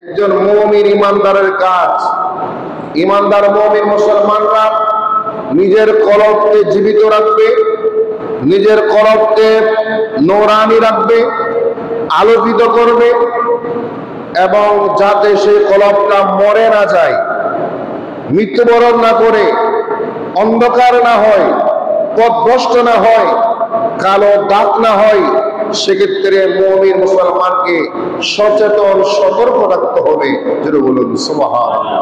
একজন মুমিন ইমানদারের কাজ, ইমানদার মুমিন মুসলমানরা নিজের কলবকে জীবিত রাখবে, নিজের কলবকে নূরানি রাখবে, আলোকিত করবে, এবং যাতে সেই কলবটা মরে না যায়, মৃত্যুবরণ না করে, অন্ধকার না হয়, পথভ্রষ্ট না হয়, কালো দাগ না হয়, সেক্ষেত্রে মুমিন মুসলমানকে সচেতন সতর্ক থাকতে হবে। যেটা বলুন সুবহানাল্লাহ।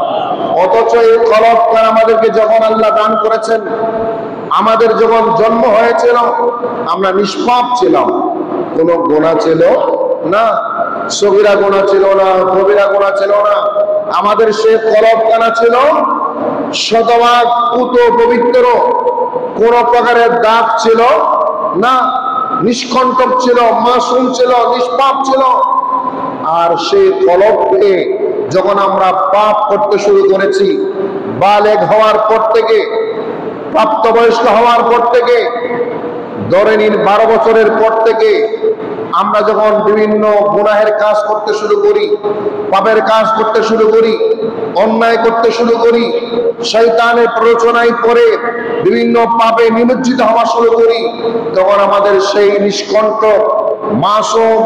অথচ এই কলবটা আমাদেরকে যখন আল্লাহ দান করেছেন, আমাদের যখন জন্ম হয়েছিল আমরা নিষ্পাপ ছিলাম, কোনো গুনাহ ছিল না, সগীরা গুনাহ ছিল না, কবিরা গুনাহ ছিল না। আমাদের সেই কলবখানা ছিল শতভাগ পুত পবিত্র, কোন প্রকারের দাগ ছিল না, নিষ্কণ্টক ছিল, মাসুম ছিল, নিষ্পাপ ছিল। আর সেই কলবকে যখন আমরা পাপ করতে শুরু করেছি, বালেগ হওয়ার পর থেকে, প্রাপ্তবয়স্ক হওয়ার পর থেকে, ধরে নিন 12 বছরের পর থেকে আমরা যখন বিভিন্ন গুনাহের কাজ করতে শুরু করি, পাপের কাজ করতে শুরু করি, অন্যায় করতে শুরু করি, শয়তানের প্ররোচনায় পড়ে বিভিন্ন পাপে নিমজ্জিত হওয়া শুরু করি, তখন আমাদের সেই নিষ্কণ্টক, মাসুম,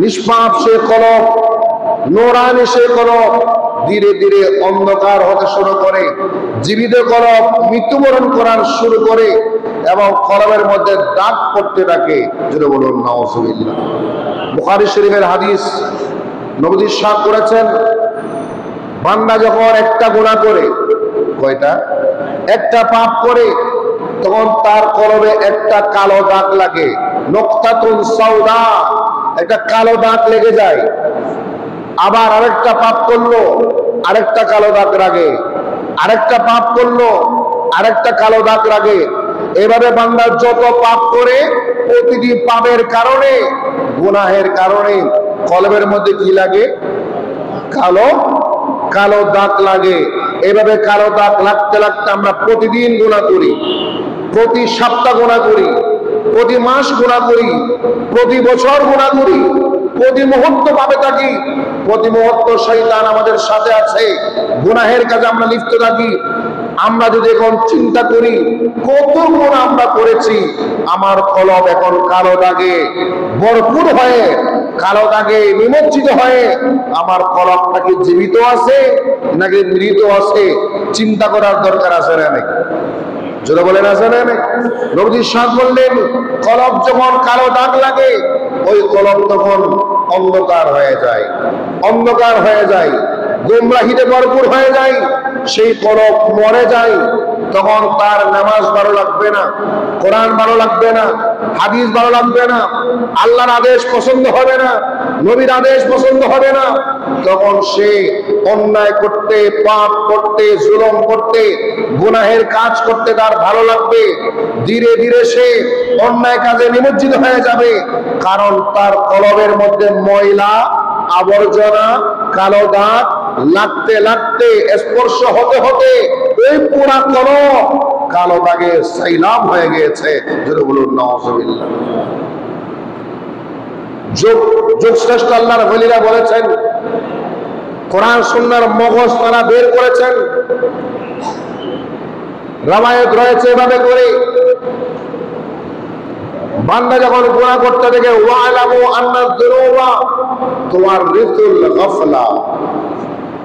নিষ্পাপ সে কলব, নূরানি সে কলব ধীরে ধীরে অন্ধকার হতে শুরু করে, জীবিত কলব মৃত্যুবরণ করার শুরু করে এবং কলবের মধ্যে দাগ পড়তে থাকে। যেটা বলুন নাউজুবিল্লাহ। বুখারী শরীফের হাদিস, নবী সাহেব করেছেন, বান্দা যখন একটা গুনাহ করে, কয়টা? একটা পাপ করে, তখন তার কলবে একটা কালো দাগ লাগে, নকতাতুন সাউদা, একটা কালো দাগ লেগে যায়। আবার আরেকটা পাপ করলো, আরেকটা কালো দাগ লাগে, আরেকটা পাপ করলো, আরেকটা কালো দাগ লাগে। এভাবে বান্দা যত পাপ করে, প্রতিটি পাপের কারণে, গুনাহের কারণে কলবের মধ্যে কি লাগে? কালো কালো দাগ লাগে। এভাবে কালো দাগ লাগতে লাগতে আমরা প্রতিদিন গুনাহ করি, প্রতি সপ্তাহ গুনাহ করি, প্রতি মাস গুনাহ করি, প্রতি বছর গুনাহ করি, প্রতি মুহূর্ত পাপে থাকি, প্রতি মুহূর্ত শয়তান আমাদের সাথে আছে, গুনাহের কাজে আমরা লিপ্ত থাকি। আমরা যদি এখন চিন্তা করি কত গুনাহ আমরা করেছি, আমার কলব এখন কালো দাগে ভরপুর হয়ে, কালো দাগে নিমজ্জিত হয়ে, আমার কলবটা কি জীবিত আছে নাকি মৃত আছে? চিন্তা করার দরকার আছে না? যদি বলেন আছে না? নবী সাহেব বললেন, কলব যখন কালো দাগ লাগে, ওই কলব তখন অন্ধকার হয়ে যায়, অন্ধকার হয়ে যায়, গোমরাহিতে ভরপুর হয়ে যায়, সেই কলব মরে যায়। তখন তার নামাজ ভালো লাগবে না, কোরআন ভালো লাগবে না, হাদিস ভালো লাগবে না, আল্লাহর আদেশ পছন্দ হবে না, নবীর আদেশ পছন্দ হবে না। তখন সে অন্যায় করতে, পাপ করতে, জুলুম করতে, গুনাহের কাজ করতে তার ভালো লাগবে। ধীরে ধীরে সে অন্যায় কাজে নিমজ্জিত হয়ে যাবে, কারণ তার কলবের মধ্যে ময়লা আবর্জনা, কালো দাগ লাগতে লাগতে, স্পর্শ হতে হতে ওই পুরা কলব কালো দাগে সাইলাম হয়ে গিয়েছে। যদি বলুন নাউজুবিল্লাহ। যোগ শ্রেষ্ঠ আল্লাহর ওলিরা বলেছেন, কোরআন সুন্নাহর মগজ তারা বের করেছেন। রাওয়ায়াত রয়েছে এভাবে করে, বান্দা যখন গুনাহ করতে থাকে, ওয়ালামু আন্না যুনুবা তুওয়ারিসুল গাফলা,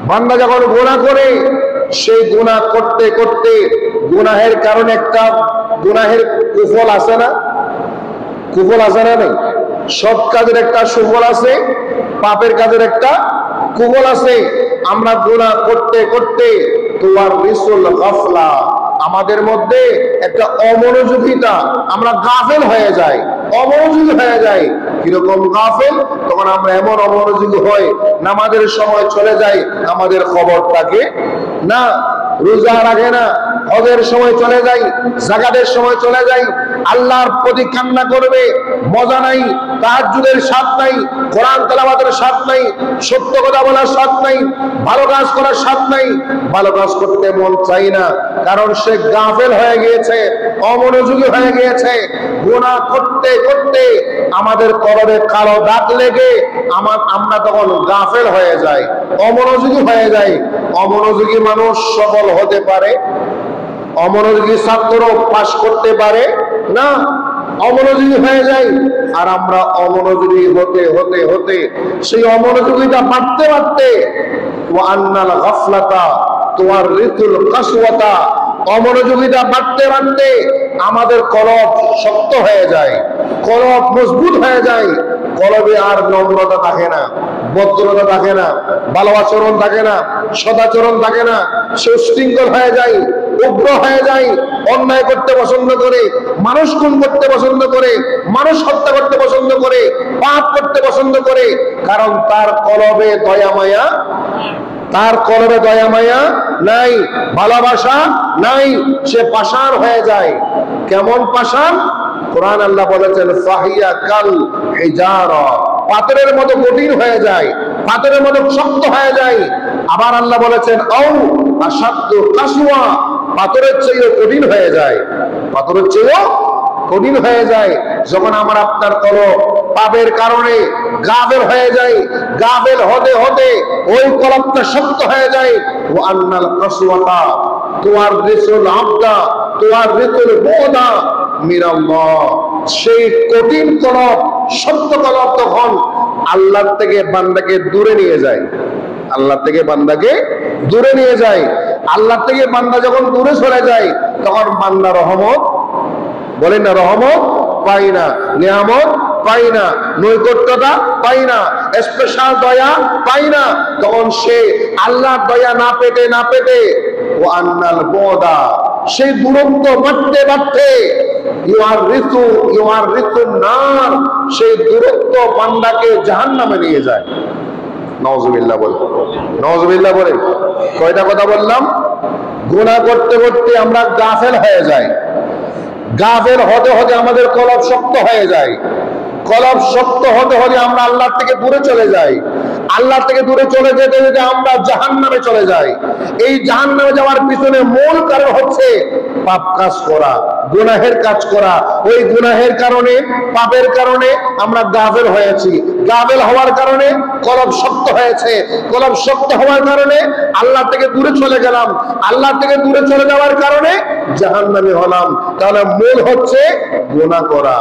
বান্দা যখন গুনাহ করে, সেই গুনাহ করতে করতে, গুনাহের কারণে একটা গুনাহের কুফল আছে না? কুফল আছে না? নেই? সব কাজের একটা সুফল আছে, পাপের কাজের একটা কুফল আছে। আমরা গুনাহ করতে করতে তুওয়ারিসুল গাফলা, আমাদের মধ্যে একটা অমনোযোগিতা, আমরা গাফেল হয়ে যাই, অমনোযোগী হয়ে যাই। কিরকম গাফেল? তখন আমরা এমন অমনোযোগী হই, নামাজের সময় চলে যাই, আমাদের খবর থাকে না, রোজা রাখে না, হজের সময় চলে যাই, যাকাতের সময় চলে যাই, আল্লাহর প্রতি কান্না করবে, মজা নাই, তাহাজ্জুদের স্বাদ নাই, কোরআন তেলাওয়াতের স্বাদ নাই, সত্য কথা বলার স্বাদ নাই, ভালো কাজ করার স্বাদ নাই, ভালো কাজ করতে মন চাই না, কারণ সে গাফেল হয়ে গিয়েছে, অমনোযোগী হয়ে গিয়েছে। গুনাহ করতে করতে আমাদের কলবে কালো দাগ লেগে আমরা তখন গাফেল হয়ে যাই, অমনোযোগী হয়ে যাই। অমনোযোগী মানুষ সফল হতে পারে? অমনোযোগী ছাত্র পাস করতে পারে না, অমনোযোগী হয়ে যায়। আর আমরা অমনোযোগী হতে হতে হতে সেই অমনোযোগীটা বাড়তে বাড়তে ওয়ান্নাল গাফলাতা তুয়ারিতুল কাসওয়াতা, অমনোযোগিতা বাড়তে বাড়তে আমাদের কলব শক্ত হয়ে যায়, কলব মজবুত হয়ে যায়। কলবে আর নম্রতা থাকে না, ভদ্রতা থাকে না, ভালো আচরণ থাকে না, সদাচরণ থাকে না। সে উশৃঙ্খল হয়ে যায়, উগ্র হয়ে যায়, অন্যায় করতে পছন্দ করে, মানুষ খুন করতে পছন্দ করে, মানুষ হত্যা করতে পছন্দ করে, পাপ করতে পছন্দ করে। কারণ তার কলবে দয়া মায়া, তার কলবে দয়া মায়া নাই, ভালোবাসা নাই, সে পাষাণ হয়ে যায়। কেমন পাষাণ? কোরআন আল্লাহ বলেছেন ফাহিয়া কাল হিজারা, পাথরের মতো কঠিন হয়ে যায়, পাথরের মতো শক্ত হয়ে যায়। আবার আল্লাহ বলেছেন আও আশাদ্দু কাসওয়া, পাথরের চেয়েও কঠিন হয়ে যায়, পাথরের চেয়েও কঠিন হয়ে যায়। যখন আমার আপনার কলব পাপের কারণে গাফেল হয়ে যায়, গাফেল হতে হতে ওই কলবটা শক্ত হয়ে যায়। ওয়া আন্নাল কাসওয়াতা তুয়ারিসুল আবদা তুয়ারিতুল বুদা মিনাল্লাহ, সেই কঠিন কলব, শক্ত কলব তখন আল্লাহ থেকে বান্দাকে দূরে নিয়ে যায়, আল্লাহ থেকে বান্দাকে দূরে নিয়ে যায়। আল্লাহ থেকে বান্দা যখন দূরে চলে যায় তখন বান্দা রহমত, বলেন না, রহমত পাই না, নিয়ামত পাই না, নৈকট্যতা পাই না, স্পেশাল দয়া পাই না। তখন সে আল্লাহর দয়া না পেতে না পেতে ও আন্নাল বুদা, সেই দূরত্ব বাড়তে বাড়তে ইউয়ারিতু নার, সেই দূরত্ব বান্দাকে জাহান্নামে নিয়ে যায়। নাউজুবিল্লাহ বলেন, নাউজুবিল্লাহ বলেন। কয়টা কথা বললাম? গুনাহ করতে করতে আমরা গাফেল হয়ে যাই, গাফেল হতে হতে আমাদের কলব শক্ত হয়ে যায়, কলব শক্ত হতে হতে আমরা আল্লাহ থেকে দূরে চলে যাই, আল্লাহ থেকে দূরে চলে যেতে যেতে আমরা জাহান্নামে চলে যাই। এই জাহান্নামে যাওয়ার পিছনে মূল কারণ হচ্ছে পাপ কাজ করা, গুনাহের কাজ করা। ওই গুনাহের কারণে, পাপের কারণে আমরা গাফেল হয়েছি, গাফেল হওয়ার কারণে কলব শক্ত হয়েছে, কলব শক্ত হওয়ার কারণে আল্লাহ থেকে দূরে চলে গেলাম, আল্লাহ থেকে দূরে চলে যাওয়ার কারণে জাহান্নামী হলাম। তাহলে মূল হচ্ছে গুনাহ করা,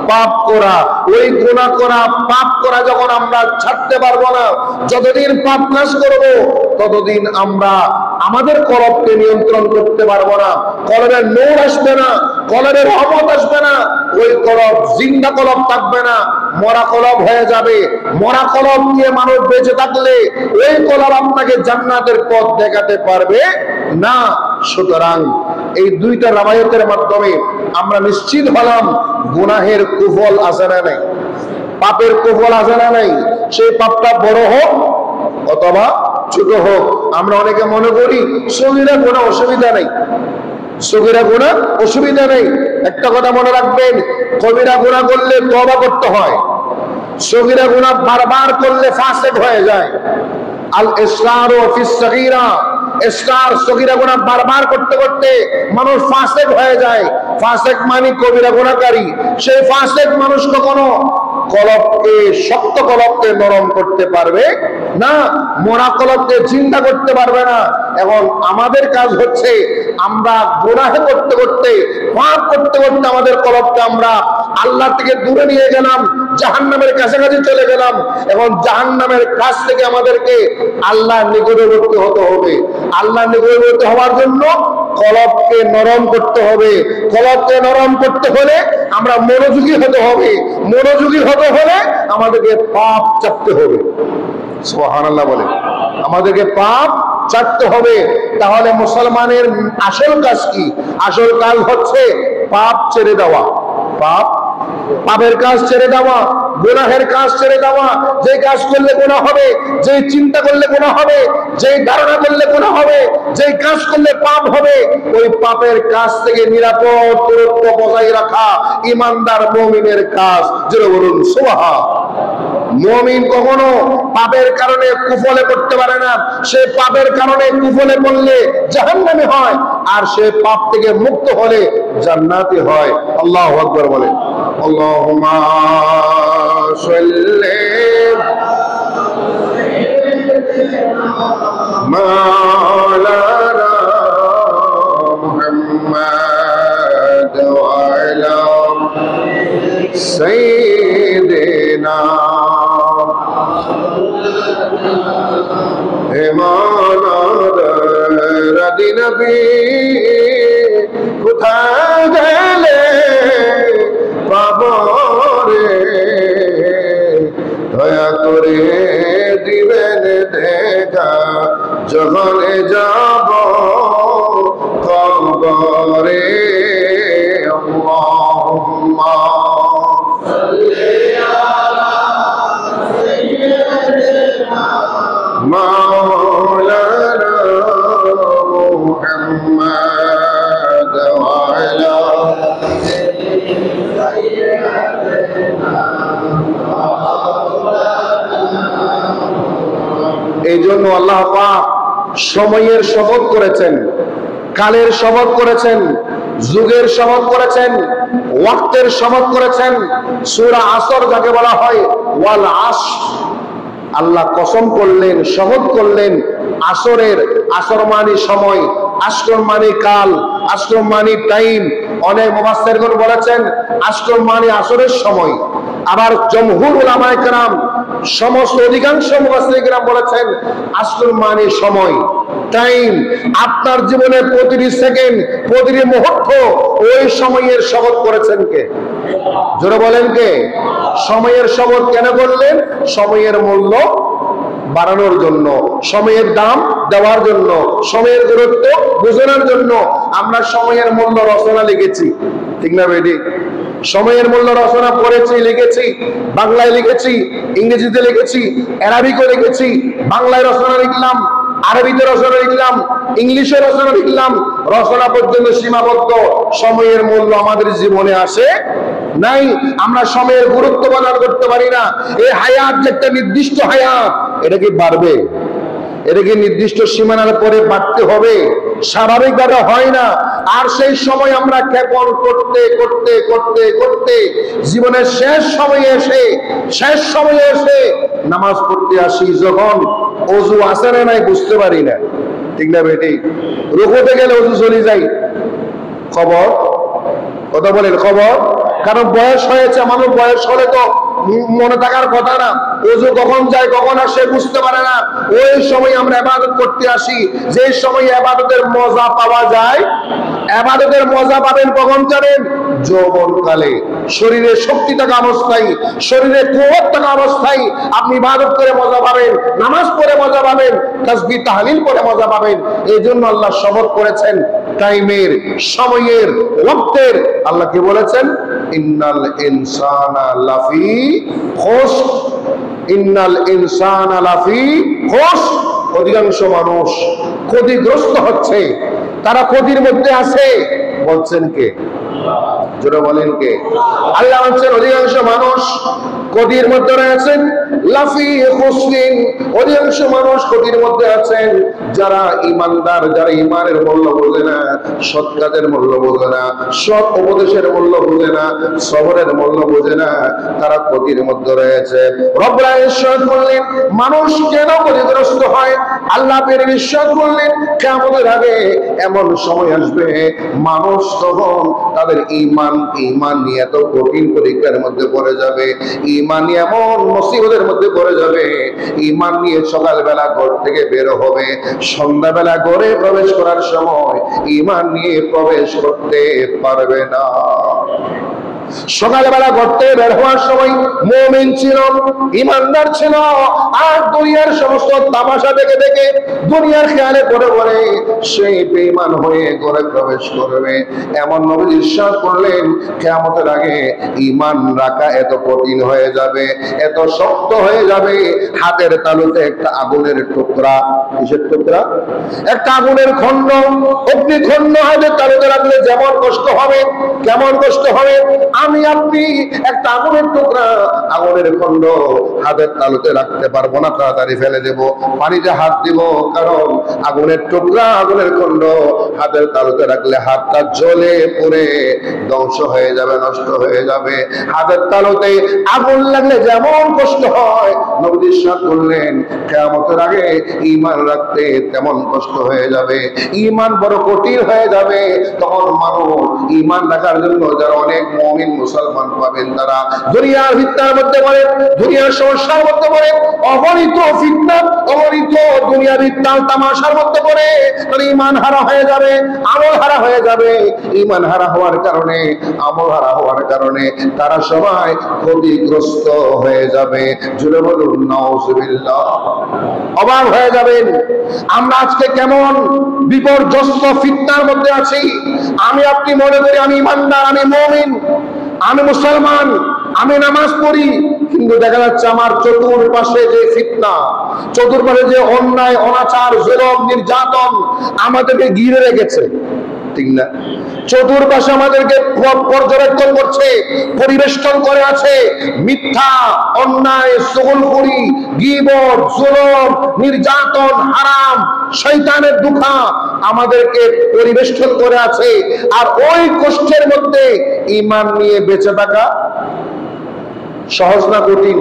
পাপ করা। ওই গুনাহ করা, পাপ করা যখন আমরা ছাড়তে পারবো না, যতদিন পাপ কাজ করব ততদিন আমরা আমাদের কলবকে নিয়ন্ত্রণ করতে পারবো না, কলবের নূর আসবে না, কলবের রহমত আসবে না। ওই কলব জিন্দা কলব থাকবে না, মরা কলব হয়ে যাবে। মরা কলব নিয়ে মানুষ বেঁচে থাকলে ওই কলব আপনাকে জান্নাতের পথ দেখাতে পারবে না। সুতরাং এই দুইটা রাবায়াতের মাধ্যমে আমরা নিশ্চিত হলাম গুনাহের কুফল আছে না নাই, পাপের কুফল আছে না নাই। সেই পাপটা বড় হোক অথবা ছোট হোক, আমরা অনেকে মনে করি সগীরা কোনো অসুবিধা নেই, সগীরা গুনাহ অসুবিধা নেই। একটা কথা মনে রাখবেন, কবিরা গুনাহ করলে তওবা করতে হয়, সগীরা গুনাহ বারবার করলে ফাসিক হয়ে যায়। আল ইসরারু ফিস সগীরা, ইসরার সগীরা গুনাহ বারবার করতে করতে মানুষ ফাসিক হয়ে যায়। ফাসিক মানে কবিরা গুনাহকারী। সেই ফাসিক মানুষ কখনো কলবকে, শক্ত কলবকে নরম করতে পারবে না, মোরা কলবকে চিন্তা করতে পারবে না। এখন আমাদের কাজ হচ্ছে আমরা গুনাহ করতে করতে, পাপ করতে করতে আমাদের কলবকে আমরা আল্লাহ থেকে দূরে নিয়ে গেলাম, জাহান্নামের কাছাকাছি চলে গেলাম। এখন জাহান্নামের কাছ থেকে আমাদেরকে আল্লাহর নিকটবর্তী হতে হবে। আল্লাহর নিকটবর্তী হওয়ার জন্য কলবকে নরম করতে হবে। কলবকে নরম করতে হলে আমরা মনোযোগী হতে হবে, মনোযোগী হতে হলে আমাদেরকে পাপ চাপতে হবে। সুবহানাল্লাহ বলে, আমাদেরকে পাপ ছাড়তে হবে। তাহলে মুসলমানের আসল কাজ কি? আসল কাজ হচ্ছে পাপ ছেড়ে দেওয়া, পাপের কাজ ছেড়ে দেওয়া, গুনাহের কাজ ছেড়ে দেওয়া, যে কাজ করলে গুনাহ হবে, যে চিন্তা করলে গুনাহ হবে, যে ধারণা করলে গুনাহ হবে, যে কাজ করলে পাপ হবে, ওই পাপের কাজ থেকে নিরাপদ দূরত্ব বজায় রাখা ঈমানদার মুমিনের কাজ। জোরে বলুন সুবহান। মুমিন কখনো পাপের কারণে কুফলে পড়তে পারে না। সে পাপের কারণে কুফলে পড়লে জাহান্নামী হয়, আর সে পাপ থেকে মুক্ত হলে জান্নাতি হয়। আল্লাহু আকবার বলেন। আল্লাহুম্মা সাল্লি মাওলানা মুহাম্মাদ ওয়া আলা সাইয়্যিদিনা রাদি নবী কোথায় গেলে পাবো রে, দয়া করে দিবেন দেখা যখন যাব কবরে। আল্লাহুম্মা সাল্লি আলা সাইয়্যিদিনা মাওলানা মুহাম্মাদ ওয়া আলা এই জন্য আল্লাহ পাক সময়ের শপথ করেছেন, কালের শপথ করেছেন, যুগের শপথ করেছেন, ওয়াক্তের শপথ করেছেন। সূরা আসর যাকে বলা হয়, ওয়াল আসর, আল্লাহ কসম করলেন, শপথ করলেন আসরের। আসর মানে সময়, আসর মানে কাল, আসর মানে টাইম। অনেক মুফাসসিরগণ বলেছেন আসর মানে আসরের সময়। আবার জমহুর উলামায়ে কেরাম, সমস্ত অধিকাংশ মুফাসসিরিনে কেরাম বলেছেন আসর মানে সময়, টাইম। আপনার জীবনে প্রতিটি সেকেন্ড, প্রতিটি মুহূর্ত ওই সময়ের শপথ করেছেন কে? জোরে বলেন কে? সময়ের শপথ কেন করলেন? সময়ের মূল্য বাড়ানোর জন্য, সময়ের দাম দেওয়ার জন্য, সময়ের গুরুত্ব বোঝানোর জন্য। আমরা সময়ের মূল্য রচনা লিখেছি, ঠিক না বেটি? সময়ের মূল্য রচনা পড়েছি, লিখেছি, বাংলায় লিখেছি, ইংরেজিতে লিখেছি, আরবিতে লিখেছি। বাংলায় রচনা লিখলাম, আরবিতে রচনা লিখলাম, ইংলিশে রচনা লিখলাম, রচনা পর্যন্ত সীমাবদ্ধ। সময়ের মূল্য আমাদের জীবনে আসে নাই। আমরা সময়ের গুরুত্ব প্রদান করতে পারি না। এই হায়াত যে একটা নির্দিষ্ট হায়াত, এটা কি বাড়বে? এটা কি নির্দিষ্ট সীমানার পরে বাড়তে হবে? স্বাভাবিকভাবে হয় না। আর সেই সময় আমরা ক্ষেপণ করতে করতে করতে করতে জীবনের শেষ সময়ে এসে নামাজ পড়তে আসি, যখন অজু আছে না নাই বুঝতে পারি না, ঠিক না বেটি? রুকুতে গেলে অজু চলে যাই, খবর কথা বলেন, খবর। কারণ বয়স হয়েছে, মানুষ বয়স হলে তো মনে থাকার কথা না, ওযু কখন যায় কখন আসে বুঝতে পারে না। ওই সময় আমরা ইবাদত করতে আসি, যে সময় ইবাদতের মজা পাওয়া যায়। ইবাদতের মজা পাবেন কখন জানেন? যৌবনকালে, শরীরে শক্তি থাকা অবস্থায়, শরীরে কুওয়াত থাকা অবস্থায় আপনি ইবাদত করে মজা পাবেন, নামাজ পড়ে মজা পাবেন, তাসবিহ তাহলিল করে মজা পাবেন। এই জন্য আল্লাহ শপথ করেছেন টাইমের, সময়ের, ওয়াক্তের। আল্লাহ কি বলেছেন? ইন্নাল ইনসানা লাফি খুসর, ইন্নাল ইনসানা লাফি খুসর। অধিকাংশ মানুষ ক্ষতিগ্রস্ত হচ্ছে, তারা ক্ষতির মধ্যে আছে। বলছেন কে? জোরে বলেন কে? আল্লাহ বলছেন অধিকাংশ মানুষ ক্ষতির মধ্যে রয়েছেন, লাফি খুসরিন। অধিকাংশ মানুষ ক্ষতির মধ্যে আছেন যারা ঈমানদার, যারা ঈমানের মূল্য বোঝে না, সৎ কাজের মূল্য বোঝে না, সৎ উপদেশের মূল্য বোঝে না, সবরের মূল্য বোঝে না, তারা ক্ষতির মধ্যে রয়েছে। রব্বুল আলামিন ইরশাদ করলেন মানুষ কেন ক্ষতিগ্রস্ত হয়? আল্লাহ পের ইরশাদ করলেন কিয়ামতের আগে এমন সময় আসবে মানুষ তখন তাদের ঈমান নিয়ে এত কঠিন পরীক্ষার মধ্যে পড়ে যাবে, ঈমান নিয়ে এমন মুসিবতের মধ্যে পড়ে যাবে, ঈমান নিয়ে সকালবেলা ঘর থেকে বের হবে, সন্ধ্যাবেলা ঘরে প্রবেশ করার সময় ঈমান নিয়ে প্রবেশ করতে পারবে না। সকালবেলা ঘর থেকে বের হওয়ার সময় মুমিন ছিল, ইমানদার ছিল, আর দুনিয়ার সমস্ত তামাশা দেখে দেখে দুনিয়ার খেয়ালে পড়ে পড়ে সেই বেঈমান হয়ে ঘরে প্রবেশ করবে। এমন নবী ইরশাদ করলেন, কিয়ামতের আগে ঈমান রাখা এত কঠিন হয়ে যাবে, এত শক্ত হয়ে যাবে, হাতের তালুতে একটা আগুনের টুকরা, কিসের টুকরা? একটা আগুনের খণ্ড, অগ্নিখণ্ড হাতের তালুতে রাখলে যেমন কষ্ট হবে, কেমন কষ্ট হবে, আমি আপনি একটা আগুনের টুকরা, আগুনের খণ্ড হাতের তালুতে রাখতে পারবো না, তাড়াতাড়ি ফেলে দেব, পানিতে হাত দিব, কারণ আগুনের টুকরা, আগুনের খণ্ড হাতের তালুতে রাখলে হাতটা জ্বলে পুড়ে ধ্বংস হয়ে যাবে, নষ্ট হয়ে যাবে। হাতের তালুতে আগুন লাগলে যেমন কষ্ট হয়, নবী ইরশাদ করলেন কিয়ামতের আগে ঈমান রাখতে তেমন কষ্ট হয়ে যাবে, ঈমান বড় কঠিন হয়ে যাবে। তখন মানুষ ঈমান রাখার জন্য যারা অনেক মুমিন মুসলমান পাবেন, তারা দুনিয়ার ফিতনার মধ্যে পড়ে, দুনিয়ার সমস্যার মধ্যে পড়ে, অগণিত ফিতনা, অগণিত দুনিয়াবি তাল তামাশার মধ্যে পড়ে, তারা ঈমান হারা হয়ে যাবে, আমল হারা হয়ে যাবে। ঈমান হারা হওয়ার কারণে, আমল হারা হওয়ার কারণে তারা সবাই ক্ষতিগ্রস্ত হয়ে যাবে। জুড়ে বলুন নাউজুবিল্লাহ। অবাক হয়ে যাবেন আমরা আজকে কেমন বিপর্যস্ত ফিতনার মধ্যে আছি। আমি আপনি মনে করি আমি ইমানদার, আমি মুমিন, আমি মুসলমান, আমি নামাজ পড়ি, কিন্তু দেখা যাচ্ছে আমার চতুর্পাশে যে ফিতনা, চতুর্পাশে যে অন্যায়, অনাচার, জুলুম, নির্যাতন আমাদেরকে ঘিরে রেখেছে, ঠিক না? চতুর্পাশে আমাদেরকে পর্যবেক্ষণ করছে, পরিবেষ্টন করে আছে। মিথ্যা, অন্যায়, চুগলখড়ি, গীবত, জুলুম, নির্যাতন, হারাম, শয়তানের দুখা আমাদেরকে পরিবেষ্টন করে আছে। আর ওই কষ্টের মধ্যে ঈমান নিয়ে বেঁচে থাকা সহজ না কঠিন?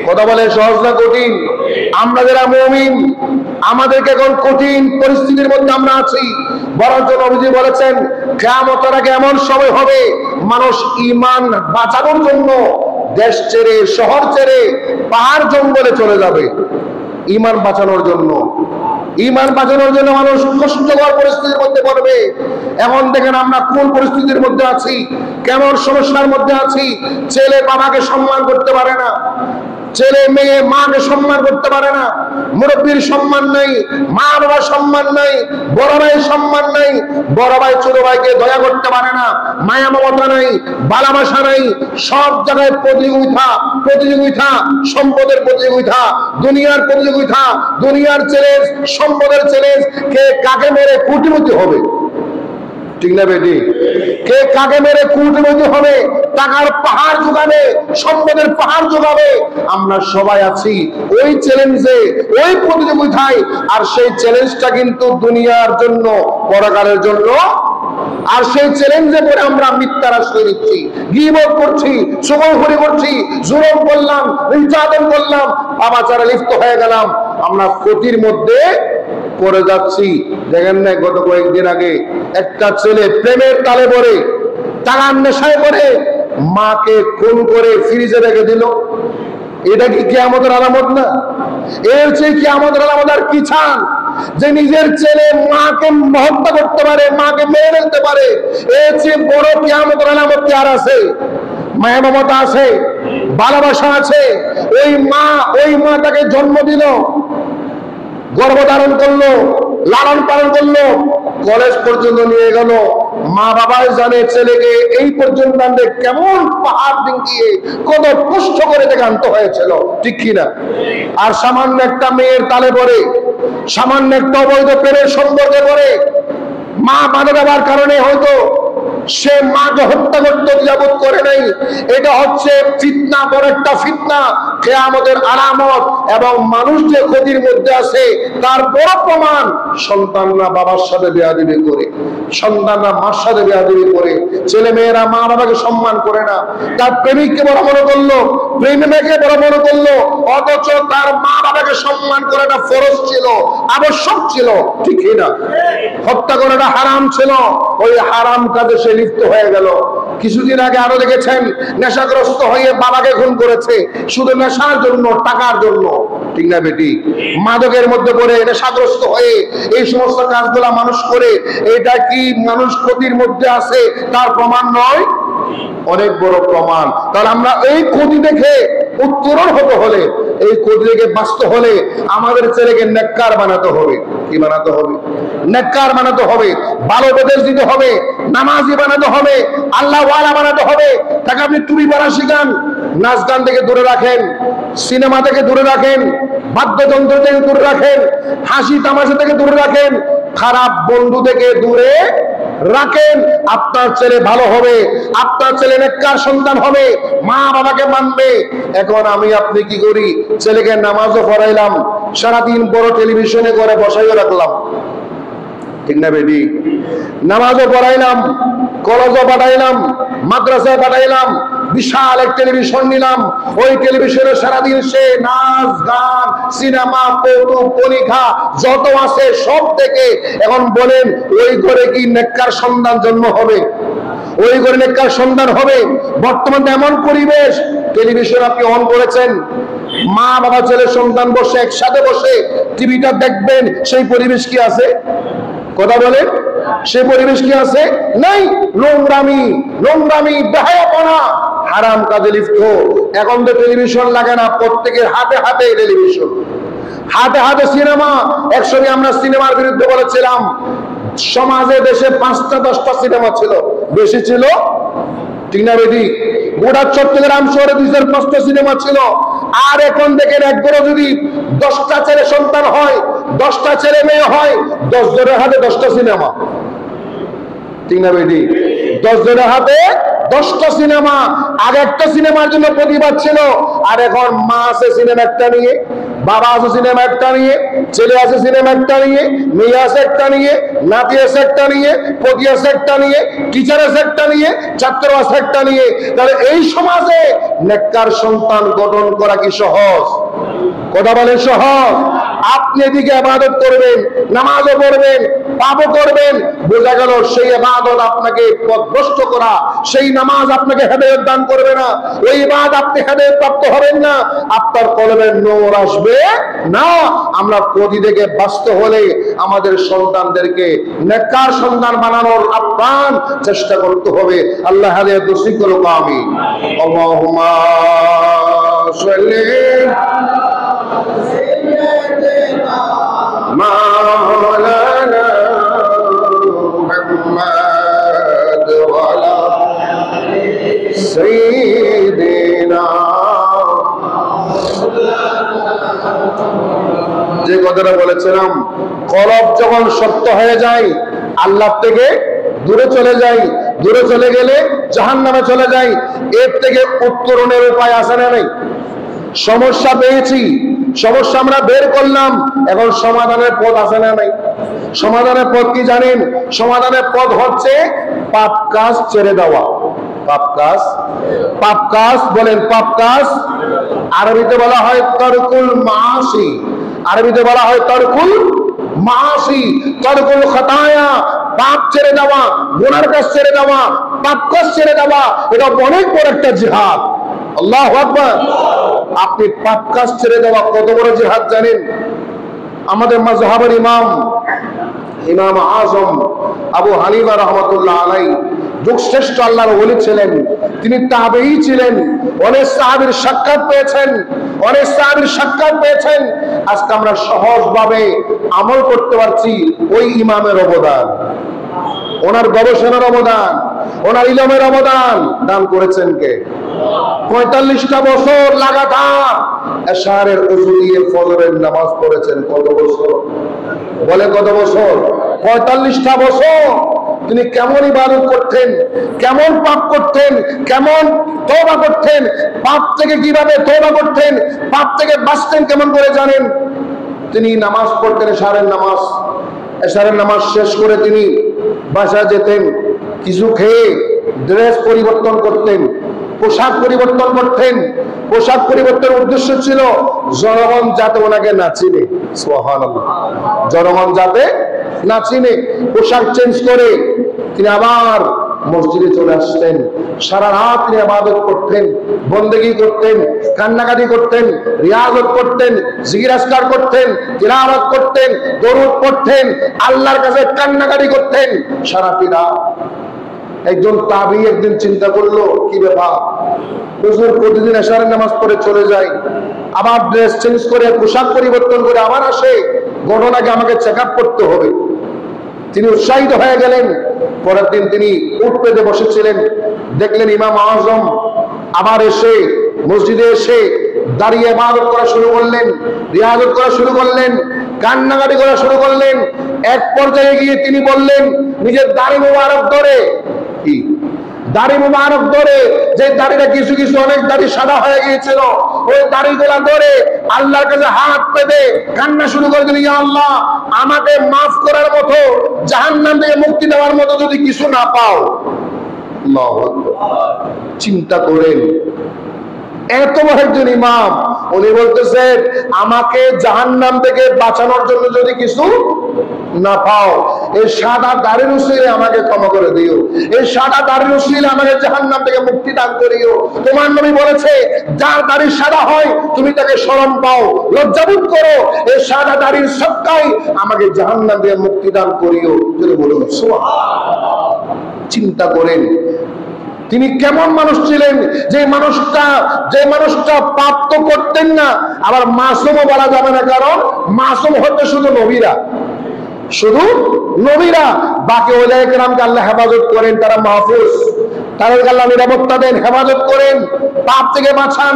কথা বলে সহজ না কঠিন? আমরা যারা মুমিন, আমাদেরকে এখন কঠিন পরিস্থিতির মধ্যে আমরা আছি। বরঞ্চ নবীজি বলেছেন কিয়ামতের আগে এমন সময় হবে, মানুষ ঈমান বাঁচানোর জন্য দেশ ছেড়ে, শহর ছেড়ে, পাহাড় জঙ্গলে চলে যাবে ঈমান বাঁচানোর জন্য। ঈমান বাঁচানোর জন্য মানুষ কষ্টকর পরিস্থিতির মধ্যে পড়বে। এখন দেখেন আমরা কোন পরিস্থিতির মধ্যে আছি, কেমন সমস্যার মধ্যে আছি। ছেলে বাবাকে সম্মান করতে পারে না, ছেলে মেয়ে মাকে সম্মান করতে পারে না, মুরব্বীর সম্মান নাই, মা বাবার সম্মান নাই, বড় ভাইয়ের সম্মান নাই, বড় ভাই ছোট ভাইকে দয়া করতে পারে না, মায়া মমতা নাই, ভালোবাসা নাই। সব জায়গায় প্রতিযোগিতা, প্রতিযোগিতা, সম্পদের প্রতিযোগিতা, দুনিয়ার প্রতিযোগিতা, দুনিয়ার চ্যালেঞ্জ, সম্পদের চ্যালেঞ্জ, কে কাকে মেরে কোটিপতি হবে, ঠিক না বেটি? কে কাকে মেরে কোটিপতি হবে, টাকার পাহাড় যোগাবে, সম্পদের পাহাড় যোগাবে। আমরা সবাই আছি ওই চ্যালেঞ্জে, ওই প্রতিযোগিতায়। আর সেই চ্যালেঞ্জটা কিন্তু দুনিয়ার জন্য, পরকালের জন্য। আর সেই চ্যালেঞ্জে পরে আমরা মিথ্যার আশ্রয় নিচ্ছি, গীবত করছি, চুগলখড়ি করছি, জুলুম করলাম, নির্যাতন করলাম, পাপাচারে লিপ্ত হয়ে গেলাম। আমরা ক্ষতির মধ্যে পড়ে যাচ্ছি। দেখেন না, গত কয়েকদিন আগে একটা ছেলে প্রেমের তালে পড়ে, টাকার নেশায় পড়ে মাকে খুন করে ফ্রিজে রেখে দিল। এটা কি কিয়ামতের আলামত না? এর চেয়ে কিয়ামতের আলামত আর কি চান? যে নিজের ছেলে মাকে হত্যা করতে পারে, মাকে মেরে ফেলতে পারে, এর চেয়ে বড় কিয়ামতের আলামত কি আর আছে? মায়া মমতা আছে, ভালোবাসা আছে। ওই মা তাকে জন্ম দিল, গর্ভধারণ করলো, লালন পালন করলো, কলেজ পর্যন্ত নিয়ে গেল। মা বাবাই জানে ছেলেকে এই পর্যন্ত আনতে কেমন পাহাড় ডিঙ্গিয়ে কত কষ্ট করে তাকে আনতে হয়েছিল, ঠিক কিনা? আর সামান্য একটা মেয়ের তালে পড়ে, সামান্য একটা অবৈধ প্রেমের সম্পর্কে পড়ে, মা বাধা দেওয়ার কারণে হয়তো সে মাকে হত্যা করতে দ্বিধাবোধ করে নাই। এটা হচ্ছে ফিতনা, বড় একটা ফিতনা, কিয়ামতের আলামত। এবং মানুষ যে ক্ষতির মধ্যে আছে তার বড় প্রমাণ, সন্তানরা বাবার সাথে বেয়াদবি করে, সন্তানরা মার সাথে বেয়াদবি করে, ছেলে মেয়েরা মা বাবাকে সম্মান করে না, তার প্রেমিককে বড় মনে করলো, প্রেমিকাকে বড় মনে করলো, অথচ তার মা বাবাকে সম্মান করাটা ফরজ ছিল, আবশ্যক ছিল, ঠিক না? হত্যা করাটা হারাম ছিল, ওই হারাম কাজে সে লিপ্ত হয়ে গেল। কিছুদিন আগে আরো দেখেছেন, নেশাগ্রস্ত হয়ে বাবাকে খুন করেছে, শুধু নেশার জন্য, টাকার জন্য, ঠিক না বেটি? মাদকের মধ্যে পড়ে নেশাগ্রস্ত হয়ে এই সমস্ত কাজগুলা মানুষ করে। এটা কি মানুষ ক্ষতির মধ্যে আছে তার প্রমাণ নয়? অনেক বড় প্রমাণ। তাহলে আমরা এই ক্ষতি দেখে উত্তরণ হতে হলে, এই ক্ষতি দেখে বাঁচতে হলে আমাদের ছেলেকে নেককার বানাতে হবে। কি বানাতে হবে? নেককার বানাতে হবে, ভালো উপদেশ দিতে হবে, নামাজি বানাতে হবে, আল্লাহ ওয়ালা বানাতে হবে। তাকে আপনি টুপি পরা শিখান, নাচ গান থেকে দূরে রাখেন, সিনেমা থেকে দূরে রাখেন, বাদ্যযন্ত্র থেকে দূরে রাখেন, হাসি তামাশা থেকে দূরে রাখেন, খারাপ বন্ধু থেকে দূরে রাখেন। আপনার ছেলে ভালো হবে, আপনার ছেলে নেককার সন্তান হবে, মা বাবাকে মানবে। এখন আমি আপনি কি করি? ছেলেকে নামাজও পড়াইলাম, সারাদিন বড় টেলিভিশনে করে বসাইও রাখলাম, ঠিক না বেবি? নামাজও পড়াইলাম, কলেজও পাঠাইলাম, মাদ্রাসায় পাঠাইলাম, বিশাল এক টেলিভিশন নিলাম, ওই টেলিভিশনে সারাদিন সে নাচ গান সিনেমা কৌতুক পরীক্ষা যত আছে সব থেকে। এখন বলেন ওই ঘরে কি নেককার সন্তান জন্ম হবে? ওই ঘরে নেককার সন্তান হবে? বর্তমানে এমন পরিবেশ, টেলিভিশন আপনি অন করেছেন, মা বাবা ছেলে সন্তান বসে একসাথে বসে টিভিটা দেখবেন, সেই পরিবেশ কি আছে? কথা বলেন, সে পরিবেশ কি আছে? নাই। নোংরামি, নোংরামি, বেহায়াপনা, হারাম কাজে লিপ্ত। এখন তো টেলিভিশন লাগে না, প্রত্যেকের হাতে হাতে টেলিভিশন, হাতে হাতে সিনেমা। একসময় আমরা সিনেমার বিরুদ্ধে বলেছিলাম, সমাজে দেশে 5টা 10টা সিনেমা ছিল, বেশি ছিল, ঠিক না বেদি? গোটা চট্টগ্রাম শহরে 2-5টা সিনেমা ছিল। আর এখন দেখেন একবারও যদি 10টা ছেলে সন্তান হয়, 10টা ছেলে মেয়ে হয়, 10 জনের হাতে 10টা সিনেমা, ঠিক না বেদি? 10 জনের হাতে 10টা সিনেমা। আগে একটা সিনেমার জন্য প্রতিবাদ ছিল, আর এখন মা আছে সিনেমা একটা নিয়ে, বাবা আছে সিনেমা একটা নিয়ে, ছেলে আছে সিনেমা একটা নিয়ে, মেয়ে আছে একটা নিয়ে, নাতি আছে একটা নিয়ে, পতি আছে একটা নিয়ে, টিচার আছে একটা নিয়ে, ছাত্র আছে একটা নিয়ে। তাহলে এই সমাজে নেককার সন্তান গঠন করা কি সহজ? কথা বলেন সহজ? আপনি এদিকে ইবাদত করবেন, নামাজও পড়বেন, পাপও করবেন, বোঝা গেল সেই ইবাদত আপনাকে পথভ্রষ্ট করা, সেই নামাজ আপনাকে হেদায়েত দান করবে না, ওই ইবাদত আপনি হেদায়েত প্রাপ্ত হবেন না, আপনার কলবে নূর আসবে না। আমরা ক্ষতি থেকে বাঁচতে হলে আমাদের সন্তানদেরকে নেককার সন্তান বানানোর আপ্রাণ চেষ্টা করতে হবে। আল্লাহ হেদায়েত নসিব করুক, আমিন। আল্লাহুম্মা সাল্লি মাওলানা মুহাম্মদ ওয়া আলা সাইয়্যিদিনা। যে কথাটা বলেছিলাম, কলব যখন শক্ত হয়ে যায় আল্লাহ থেকে দূরে চলে যায়, দূরে চলে গেলে জাহান্নামে চলে যায়। এর থেকে উত্তরণের উপায় আছে না নাই? সমস্যা পেয়েছি, সমস্যা আমরা বের করলাম, এখন সমাধানের পথ আছে না নাই? সমাধানের পথ কি জানেন? সমাধানের পথ হচ্ছে পাপ কাজ ছেড়ে দেওয়া। পাপ কাজ, পাপ কাজ বলেন, পাপ কাজ আরবিতে বলা হয় তারকুল মাসি, আরবিতে বলা হয় তারকুল মাসি, তারকুল খাতায়া, পাপ ছেড়ে দেওয়া, গুনার কাজ ছেড়ে দেওয়া, পাপ কাজ ছেড়ে দেওয়া, এটা অনেক বড় একটা জিহাদ। আল্লাহু আকবার। আপনি পাপ কাজ ছেড়ে দেওয়া কত বড় জিহাদ জানেন? আমাদের মাযহাবের ইমাম, ইমাম আযম আবু হানিফা রাহমাতুল্লাহ আলাইহি যুগশ্রেষ্ঠ আল্লাহর ওলি ছিলেন, তিনি তাবেঈ ছিলেন, অনেক সাহাবীর সাক্ষাৎ পেয়েছেন, অনেক সাহাবীর সাক্ষাৎ পেয়েছেন। আজকে আমরা সহজভাবে আমল করতে পারছি, ওই ইমামের অবদান, ওনার গবেষণার অবদান, ওনার ইলমের অবদান দান করেছেন কে? 45টা বছর লাগাতার এশারের ওযু দিয়ে ফজরের নামাজ পড়েছেন। কত বছর? বলে কত বছর? 45টা বছর। তিনি কেমন ইবাদত করতেন, কেমন পাপ করতেন, কেমন তওবা করতেন, পাপ থেকে কিভাবে তওবা করতেন, পাপ থেকে বাঁচতেন কেমন করে জানেন? তিনি নামাজ পড়তেন, এশারের নামাজ, এশারের নামাজ শেষ করে তিনি বাসায় যেতেন, কিছু খেয়ে ড্রেস পরিবর্তন করতেন, পোশাক পরিবর্তন করতেন। পোশাক পরিবর্তনের উদ্দেশ্য ছিল জনগণ যাতে ওনাকে না চিনে। সুবহানাল্লাহ। জনগণ যাতে না চিনে, পোশাক চেঞ্জ করে তিনি আবার মসজিদে চলে আসতেন। সারা রাত তিনি ইবাদত করতেন, বন্দেগী করতেন, কান্নাকাটি করতেন, রিয়াজত করতেন, জিকির আজকার করতেন, তিলাওয়াত করতেন, দরুদ পড়তেন, আল্লাহর কাছে কান্নাকাটি করতেন সারাটি রাত। একজন তাবি একদিন চিন্তা করলো, কি ব্যাপার, হুজুর প্রতিদিন এশারের নামাজ পড়ে চলে যায়, আবার ড্রেস চেঞ্জ করে পোশাক পরিবর্তন করে আবার আসে, ঘটনাকে আমাকে চেক আপ করতে হবে। তিনি উৎসাহিত হয়ে গেলেন। পরের দিন তিনি উঠ পেতে বসেছিলেন, দেখলেন ইমাম আজম আবার এসে মসজিদে এসে দাঁড়িয়ে ইবাদত করা শুরু করলেন, রিয়াজত করা শুরু করলেন, কান্নাকাটি করা শুরু করলেন। এক পর্যায়ে গিয়ে তিনি বললেন, নিজের দাড়ি মোবারক ধরে, কি দাড়ি মোবারক ধরে, যে দাড়িটা কিছু কিছু অনেক দাড়ি সাদা হয়ে গিয়েছিল, ওই দাড়িগুলা ধরে আল্লাহর কাছে হাত পেতে কান্না শুরু করে দিলেন, ইয়া আল্লাহ, আমাকে মাফ করার মতো, জাহান্নাম থেকে মুক্তি দেওয়ার মতো যদি কিছু না পাও। আল্লাহু আকবার। চিন্তা করেন, এত বড় একজন ইমাম, উনি বলতেছেন আমাকে জাহান্নাম থেকে বাঁচানোর জন্য যদি কিছু না পাও, এই সাদা দাড়ির উসিলে আমাকে ক্ষমা করে দিও, এই সাদা দাড়ির উসিলে আমাকে জাহান্নাম থেকে মুক্তি দান করিও। তোমার নবী বলেছে, যার দাড়ি সাদা হয় তুমি তাকে শরম পাও, লজ্জাবোধ করো, এই সাদা দাড়ির সদকায় আমাকে জাহান্নাম থেকে মুক্তি দান করিও। যদি বলুন সুবহানাল্লাহ। চিন্তা করেন তিনি কেমন মানুষ ছিলেন, যে মানুষটা পাপ তো করতেন না, আবার মাসুমও বলা যাবে না, কারণ মাসুম হতে শুধু নবীরা, শুধু নবীরা। বাকি ওলায়ে কেরামকে আল্লাহ হেফাজত করেন, তারা মাহফুজ, তাদেরকে আল্লাহ নিরাপত্তা দেন, হেফাজত করেন, পাপ থেকে বাঁচান।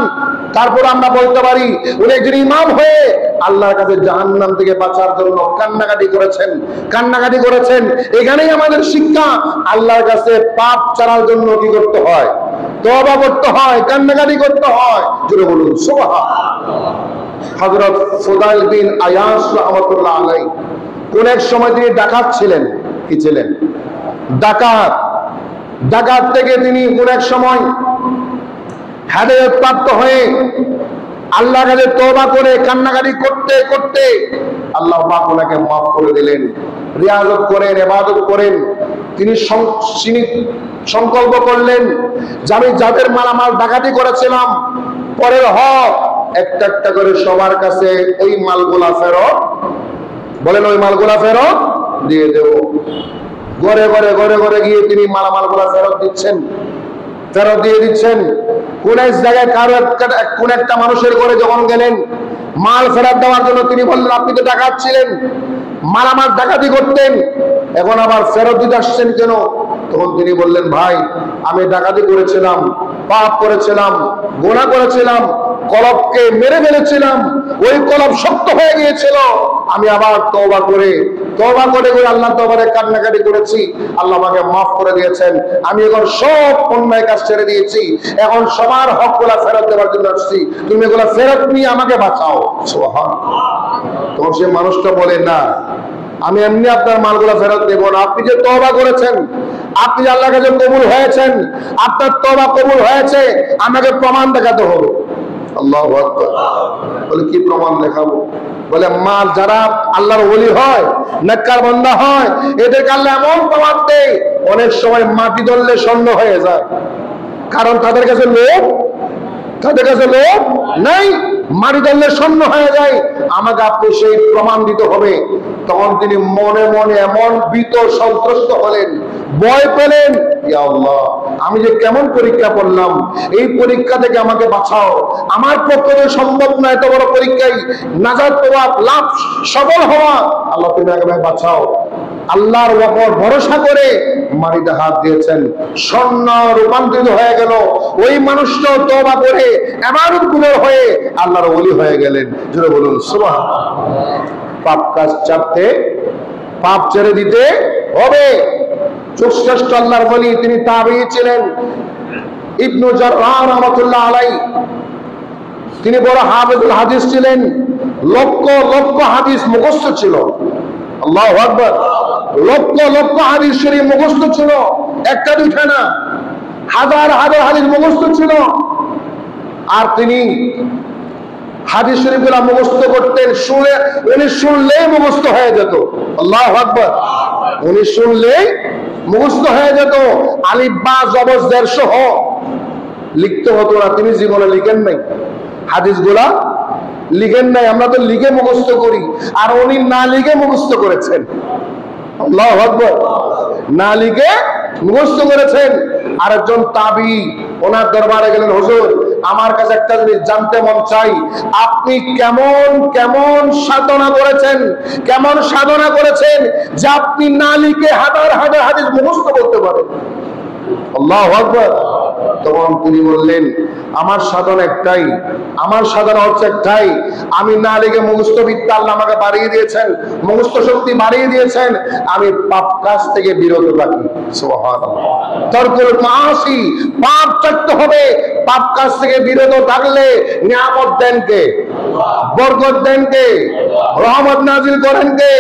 তারপর আমরা বলতে পারি উনি একজন ইমাম হয়ে আল্লাহর কাছে জাহান্নাম থেকে বাঁচার জন্য কান্নাকাটি করেছেন। এখানেই আমাদের শিক্ষা, আল্লাহর কাছে পাপ ছাড়ার জন্য কি করতে হয়? তওবা করতে হয়, কান্নাকাটি করতে হয়। জোরে বলুন সুবহানাল্লাহ। হযরত ফুদাইল বিন আয়াস রাহমাতুল্লাহ আলাইহি কোন এক সময় তিনি ডাকাত ছিলেন। কি ছিলেন? ডাকাত থেকে তিনি কোন এক সময় হেদায়েত প্রাপ্ত হয়ে আল্লাহর কাছে তওবা করে কান্নাকাটি করতে করতে আল্লাহ পাক ওনাকে মাফ করে দিলেন। রিয়াজত করেন, ইবাদত করেন। তিনি সংকল্প করলেন যে আমি যাদের মালামাল ডাকাতি করেছিলাম, পরের হক একটা একটা করে সবার কাছে ওই মালগুলা ফেরত, বলেন ওই মালগুলা ফেরত দিয়ে দেব। ঘরে ঘরে গিয়ে তিনি মালামালগুলা ফেরত দিয়ে দিচ্ছেন। কোন এক জায়গায় কোন একটা মানুষের ঘরে যখন গেলেন মাল ফেরত দেওয়ার জন্য, তিনি বললেন আপনি তো ডাকাত ছিলেন, মালামাল ডাকাতি করতেন, এখন আবার ফেরত দিতে আসছেন কেন? তখন তিনি বললেন, ভাই আমি ডাকাতি করেছিলাম, পাপ করেছিলাম, গুনাহ করেছিলাম, কলবকে মেরে ফেলেছিলাম, ওই কলব শক্ত হয়ে গিয়েছিল, আমি আবার তওবা করে আল্লাহ তওবারে কান্নাকাটি করেছি, আল্লাহ আমাকে মাফ করে দিয়েছেন। আমি এখন সব অন্যায় কাজ ছেড়ে দিয়েছি, এখন সবার হকগুলা ফেরত দেওয়ার জন্য আসছি, তুমি এগুলা ফেরত নিয়ে আমাকে বাঁচাও। সুবহানাল্লাহ। তখন সে মানুষটা বলে, না আমি এমনি আপনার মালগুলা ফেরত দেব না, আপনি যে তওবা করেছেন, আপনি যে আল্লাহর কাছে কবুল হয়েছেন, আপনার তওবা কবুল হয়েছে, আমাকে প্রমাণ দেখাতে হবে। আল্লাহু আকবার। বলে কি প্রমাণ দেখাবো? বলে মাল যারা আল্লাহর ওলি হয়, নেককার বান্দা হয়, এদেরকে আল্লাহ এমন প্রমাণ দেয়, অনেক সময় মাটি ধরলে স্বর্ণ হয়ে যায়, কারণ তাদের কাছে লোভ নাই, মাটি ধরলে স্বর্ণ হয়ে যায়, আমাকে আপনি সেই প্রমাণ দিতে হবে। তখন তিনি মনে মনে এমন ভীত সন্ত্রস্ত হলেন, ভয় পেলেন, ইয়া আল্লাহ আমি যে কেমন পরীক্ষা করলাম, এই পরীক্ষা থেকে আমাকে বাঁচাও, আমার পক্ষে সম্ভব না এত বড় পরীক্ষায় নাজাত পাওয়া, লাভ সফল হওয়া, আল্লাহ তুমি আমাকে বাঁচাও। আল্লাহর উপর ভরসা করে মাটিতে হাত দিয়েছেন, স্বর্ণ রূপান্তরিত হয়ে গেল। ওই মানুষটা তওবা করে ইবাদত গুনাহ হয়ে আল্লাহর ওলি হয়ে গেলেন। জোরে বলুন সুবহানাল্লাহ। পাপ কাজ ছাড়তে, পাপ ছেড়ে দিতে হবে। শ্রেষ্ঠ আল্লাহর ওলি তিনি তাবেঈ ছিলেন, ইবনু জাররাহ রাহমাতুল্লাহ আলাইহি। তিনি বড় হাফেজুল হাদিস ছিলেন, লক্ষ লক্ষ হাদিস মুখস্থ ছিল। আল্লাহু আকবার। লক্ষ হাদিস শরীফ মুখস্থ ছিল, একটা দুইটা না, হাজার হাজার হাদিস মুখস্থ ছিল। আর তিনি হাদিস শরীফগুলা মুখস্থ করতেন, উনি শুনলেই মুখস্থ হয়ে যেত। আল্লাহু আকবার। উনি শুনলেই মুখস্থ হয়ে যেত। আলিফ বা জবর জের সহ লিখতে হতো না, তিনি জীবনে লিখেন নাই, হাদিসগুলা লিখেন নাই। আমরা তো লিখে মুখস্থ করি, আর উনি না লিখে মুখস্থ করেছেন। আল্লাহু আকবার। না লিখে মুখস্থ করেছেন। আরেকজন তাবি ওনার দরবারে গেলেন, হুজুর আমার কাছে একটা জিনিস জানতে মন চাই, আপনি কেমন কেমন সাধনা করেছেন, কেমন সাধনা করেছেন যে আপনি না লিখে হাজার হাজার হাদিস মুখস্থ করতে পারেন? আল্লাহু আকবার। তখন তিনি বললেন, আমার সাধনা একটাই, আমার সাধনা হচ্ছে একটাই, আমি না লিখে মুখস্থ বিদ্যা আল্লাহ আমাকে বাড়িয়ে দিয়েছেন, মুখস্থ শক্তি বাড়িয়ে দিয়েছেন, আমি পাপ কাজ থেকে বিরত থাকি। সুবহানাল্লাহ। তরকুল মাসি, পাপ ছাড়তে হবে। পাপ কাজ থেকে বিরত থাকলে নিয়ামত দেন কে? বরকত দেন কে? রহমত নাজিল করেন কে?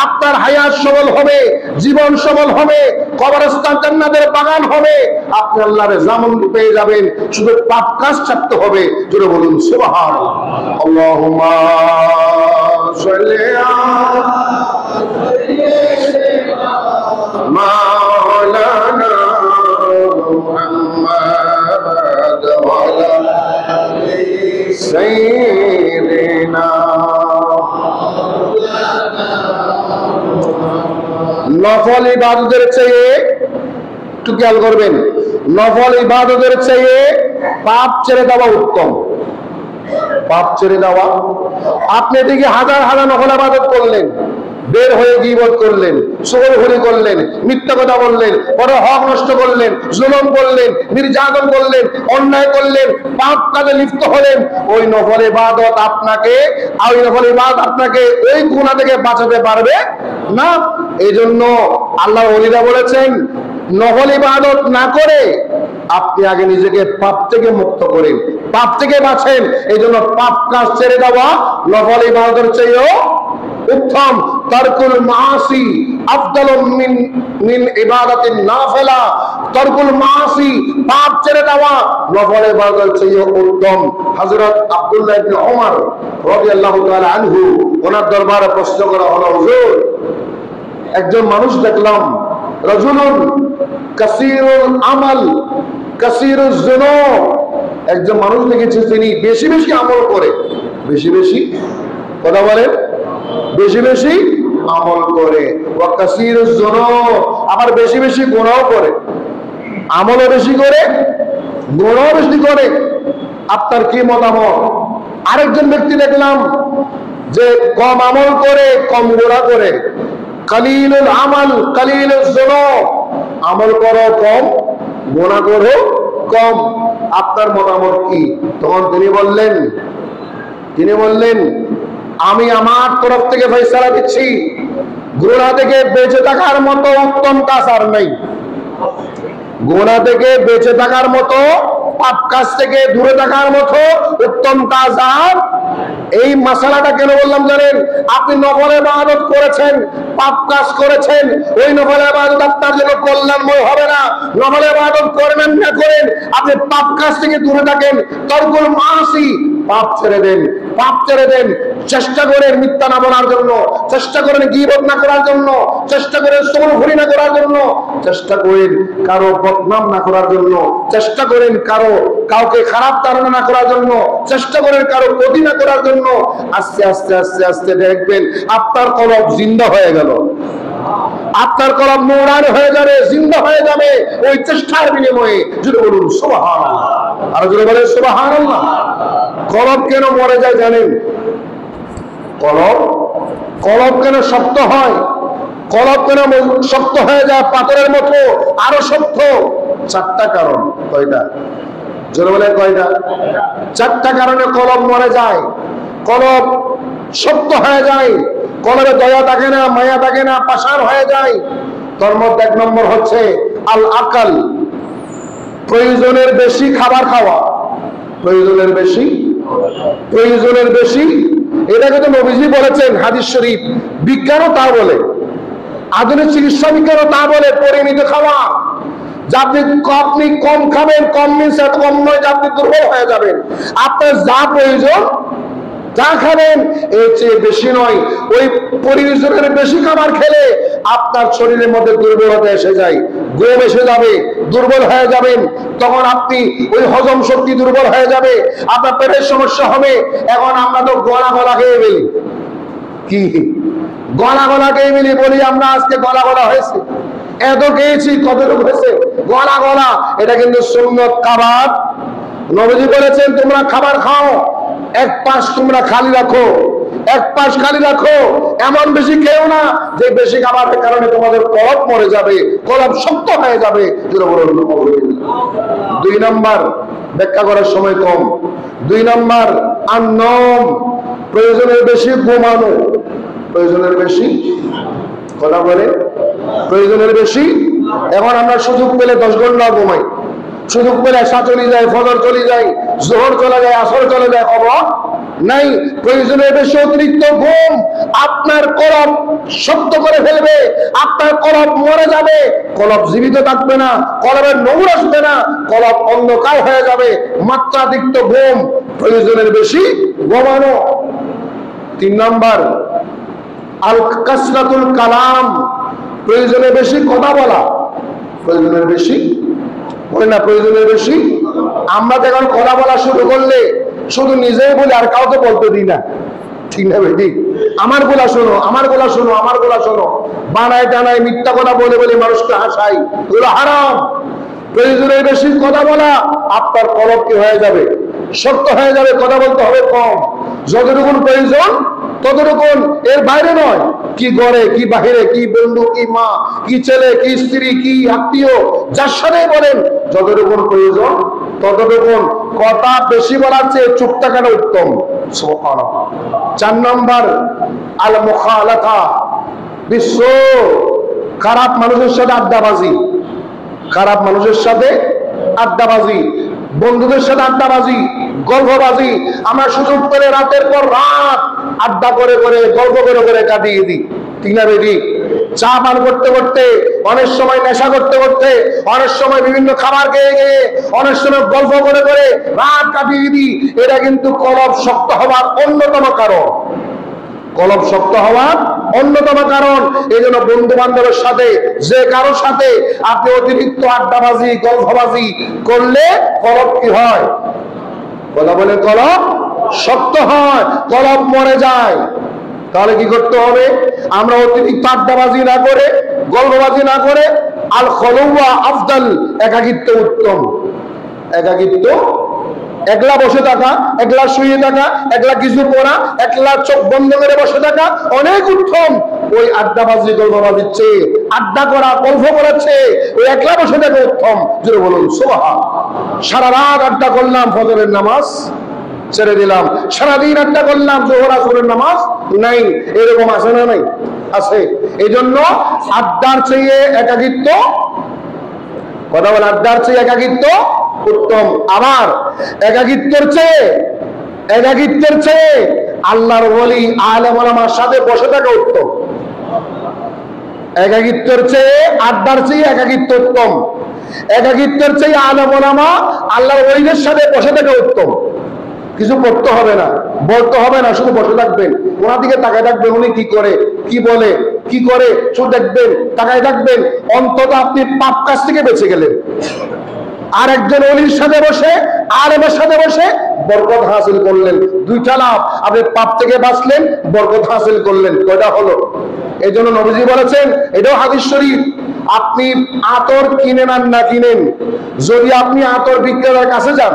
আপনার হায়াত সবল হবে, জীবন সবল হবে, কবরস্থান জান্নাতের বাগান হবে, আপনি আল্লাহর জামিন পেয়ে যাবেন। শুধু পাপ কাজ ছাড়তে হবে। জোরে বলুন সুবহানাল্লাহ। আল্লাহুম্মা সাল্লি আলা মাওলানা মুহাম্মাদ ওয়া আলা আলি সাইয়্যিদিনা। নফল ইবাদতের চেয়ে, একটু খেয়াল করবেন, নফল ইবাদতের চেয়ে পাপ ছেড়ে দেওয়া উত্তম। পাপ ছেড়ে দেওয়া, আপনি এদিকে হাজার হাজার নফল ইবাদত করলেন, বের হয়ে গীবত করলেন, চুগলখড়ি করলেন, মিথ্যা কথা বললেন, পরে হক নষ্ট করলেন, জুলুম করলেন, নির্যাতন করলেন, অন্যায় করলেন, পাপ কাজে লিপ্ত হলেন, ওই নফল ইবাদত আপনাকে, ওই নফল ইবাদত আপনাকে ওই গুনাহ থেকে বাঁচাতে পারবে না। এই জন্য আল্লাহর ওলিরা বলেছেন, নফল ইবাদত না করে আপনি আগে নিজেকে পাপ থেকে মুক্ত করেন, পাপ থেকে বাঁচেন। এই জন্য পাপ কাজ ছেড়ে দেওয়া নফল ইবাদতের চেয়েও উত্তম। তারকুল মাসি আফদালু মিন ইবাদাতিন নাফিলা। তারকুল মাসি, পাপ ছেড়ে দেওয়া নফল ইবাদতের চেয়ে উত্তম। হযরত আব্দুল্লাহ ইবনে ওমর রাদিয়াল্লাহু তাআলা আনহু, ওনার দরবারে প্রশ্ন করা হলো, হুজুর একজন মানুষ দেখলাম, রাজুলুন কাসীরুল আমাল কাসীরুজ যুনুব, একজন মানুষ দেখেছি তিনি বেশি বেশি আমল করে, বেশি বেশি কথা বলেন, বেশি বেশি আমল করে, ওয়া কাসীরুজ যুনুব, আবার বেশি বেশি গুনাহ করে। আমলও বেশি করে, গুনাহও বেশি করে। আপনার কি মতামত? আরেকজন ব্যক্তি দেখলাম যে কম আমল করে, কম গুনাহ করে। কালিলুল আমাল কালিলুজ যুনুব, আমল করো কম, গুনাহ করো কম। আপনার মতামত কি? তখন তিনি বললেন আমি আমার তরফ থেকে ফয়সালা দিচ্ছি, গুনাহ থেকে বেঁচে থাকার মতো উত্তম কাজ আর নাই। গুনাহ থেকে বেঁচে থাকার মতো, পাপ কাজ থেকে দূরে থাকার মতো উত্তম কাজ আর। এই মাসালাটা কেন বললাম জানেন? আপনি নফল ইবাদত করেছেন, পাপ কাজ করেছেন, ওই নফল ইবাদত আপনার জন্য কল্যাণময় হবে না। নফল ইবাদত করবেন না করেন, আপনি পাপ কাজ থেকে দূরে থাকেন। তারকুল মাসি, পাপ ছেড়ে দেন, পাপ ছেড়ে দেন। চেষ্টা করেন মিথ্যা না বলার জন্য, চেষ্টা করেন গীবত না করার জন্য, চেষ্টা করেন চুগলখড়ি না করার জন্য, চেষ্টা করেন কারো বদনাম না করার জন্য, চেষ্টা করেন কাউকে খারাপ ধারণা না করার জন্য, চেষ্টা করেন কারো ক্ষতি না করার জন্য। আস্তে আস্তে আস্তে আস্তে দেখবেন আপনার কলব জিন্দা হয়ে গেল, আপনার কলব নূরানি হয়ে যাবে, জিন্দা হয়ে যাবে ওই চেষ্টার বিনিময়ে। যদি বলুন সুবহানাল্লাহ, আর যদি বলেন সুবহানাল্লাহ। কলব কেন মরে যায় জানেন? কলব কেন শক্ত হয়? কলব কেন শক্ত হয়ে যায় পাথরের মতো, আরো শক্ত? চারটা কারণ। কয়টা? জোরে বলেন কয়টা? চারটা কারণে কলব মরে যায়, কলব শক্ত হয়ে যায়, কলবে দয়া থাকে না, মায়া থাকে না, পাষাণ হয়ে যায়। তার মধ্যে এক নম্বর হচ্ছে আল আকাল, প্রয়োজনের বেশি খাবার খাওয়া। প্রয়োজনের বেশি, এটাকে তো নবীজি বলেছেন হাদিস শরীফ। বিজ্ঞানও তা বলে, আধুনিক চিকিৎসা বিজ্ঞানও তা বলে, পরিমিত খাওয়া। যে আপনি কম খাবেন, কম মিনস এত কম নয় যে আপনি দুর্বল হয়ে যাবেন। আপনার যা প্রয়োজন যা খাবেন এর চেয়ে বেশি নয়। ওই প্রয়োজনের বেশি খাবার খেলে আপনার শরীরের মধ্যে দুর্বলতা এসে যায়, ঘুম এসে যাবে, দুর্বল হয়ে যাবেন। তখন আপনি ওই হজম শক্তি দুর্বল হয়ে যাবে, আপনার পেটের সমস্যা হবে। এখন আমরা তো গলা খেয়ে ফেলি, কি গলা খেয়ে ফেলি, বলি আমরা আজকে গলা হয়েছে। এত খেয়েছি, কতটুকু হয়েছে, গলা গলা, এটা কিন্তু সুন্নত খাবার। নবীজি বলেছেন তোমরা খাবার খাও, এক পাশ তোমরা খালি রাখো, এক পাশ খালি রাখো, এমন বেশি খেও না যে বেশি খাবারের কারণে তোমাদের কলব মরে যাবে, কলব শক্ত হয়ে যাবে। দুই নাম্বার, ব্যাখ্যা করার সময় কম, দুই নাম্বার আন্নম, প্রয়োজনের বেশি ঘুমানো। প্রয়োজনের বেশি, কথা বলে, প্রয়োজনের বেশি। এখন আমরা সুযোগ পেলে 10 ঘন্টা ঘুমাই, সুযোগ পেলে এশা চলে যায়, ফজর চলে যায়, জোহর চলে যায়, আসর চলে যায়, খবর নাই। প্রয়োজনের বেশি অতিরিক্ত ঘুম আপনার কলব শক্ত করে ফেলবে, আপনার কলব মরে যাবে, কলব জীবিত থাকবে না, কলবের নূর আসবে না, কলব অন্ধকার হয়ে যাবে। মাত্রাতিরিক্ত ঘুম, প্রয়োজনের বেশি ঘুমানো। 3 নাম্বার আল কাসরাতুল কালাম, প্রয়োজনের বেশি কথা বলা। প্রয়োজনের বেশি বলে না, প্রয়োজনের বেশি। আমরা যখন কথা বলা শুরু করলে শুধু নিজেই বলি, আর কাউকে বলতে দিই না, ঠিক না বেটি? আমার গোলা শোনো, আমার গোলা শোনো, আমার গোলা শোনো, বানায় টানায় মিথ্যা কথা বলে বলে মানুষকে হাসাই, এগুলো হারাম। প্রয়োজনের বেশি কথা বলা, আপনার কলব কি হয়ে যাবে, শক্ত হয়ে যাবে। কথা বলতে হবে কম, যতটুকু প্রয়োজন ততটুকু, এর বাইরে নয়। কি ঘরে, কি বাহিরে, কি বন্ধু, কি মা, কি ছেলে, কি স্ত্রী, কি আত্মীয়, যার সাথে বলেন যতটুকু প্রয়োজন ততটুকু। কথা বেশি বলার চেয়ে চুপ থাকাটা উত্তম। 4 নম্বর আল মুখালাতা, বিশ্ব খারাপ মানুষের সাথে আড্ডাবাজি। খারাপ মানুষের সাথে আড্ডাবাজি, বন্ধুদের সাথে আড্ডাবাজি, গল্পবাজি। আমরা সুযোগ পেলে রাতের পর রাত আড্ডা করে করে, গল্প করে করে কাটিয়ে দিই, ঠিক না বেটি? চা পান করতে করতে, অনেক সময় নেশা করতে করতে, অনেক সময় বিভিন্ন খাবার খেয়ে খেয়ে, অনেক সময় গল্প করে করে রাত কাটিয়ে দিই। এটা কিন্তু কলব শক্ত হওয়ার অন্যতম কারণ, কলব শক্ত হওয়ার অন্যতম কারণ। এই জন্য বন্ধু বান্ধবের সাথে, যে কারোর সাথে আপনি অতিরিক্ত আড্ডাবাজি, গল্পবাজি করলে কলব কি হয়? কথা বলে, কলব শক্ত হয়, কলব মরে যায়। তাহলে কি করতে হবে? আমরা অতিরিক্ত আড্ডাবাজি না করে, গল্পবাজি না করে, আল খলওয়া আফদাল, একাকিত্ব উত্তম। একাকিত্ব, একলা বসে থাকা, একলা শুয়ে থাকা, একলা কিছু পড়া, একলা চোখ বন্ধ করে বসে থাকা অনেক উত্তম ওই আড্ডাবাজি, গল্পবাজির চেয়ে। আড্ডা করা, গল্প করার চেয়ে ওই একলা বসে থাকা উত্তম। জোরে বলুন সুবহান। সারা রাত আড্ডা করলাম, ফজরের নামাজ ছেড়ে দিলাম, সারাদিন আড্ডা করলাম, জোহর আসরের নামাজ নাই, এরকম আছে না? নাই, আছে। এই জন্য আড্ডার চেয়ে একাকিত্ব, কথা বলে, আড্ডার চেয়ে একাকিত্ব উত্তম। আবার একাকিত্বের চেয়ে আল্লাহর ওলি আলেম ওলামার সাথে বসে থাকা উত্তম। একাকিত্বের চেয়ে, আড্ডার চেয়ে একাকিত্ব উত্তম। একাকিত্বের চেয়ে আলেম ওলামা, আল্লাহর ওলিদের সাথে বসে থাকা উত্তম। কিছু করতে হবে না, বলতে হবে না, শুধু বসে থাকবেন, ওনার দিকে তাকায় থাকবেন, উনি কি করে, কি বলে, কি করে, শুধু দেখবেন, তাকায় থাকবেন। অন্তত আপনি পাপ কাজ থেকে বেঁচে গেলেন। আর একজন ওলির সাথে বসে, আলেমের সাথে বসে বরকত হাসিল করলেন। 2টা লাভ, আপনি পাপ থেকে বাঁচলেন, বরকত হাসিল করলেন। কয়টা হলো? এই জন্য নবীজি বলেছেন, এটাও হাদিস শরীফ, আপনি আতর কিনেন আর না কিনেন, যদি আপনি আতর বিক্রেতার কাছে যান,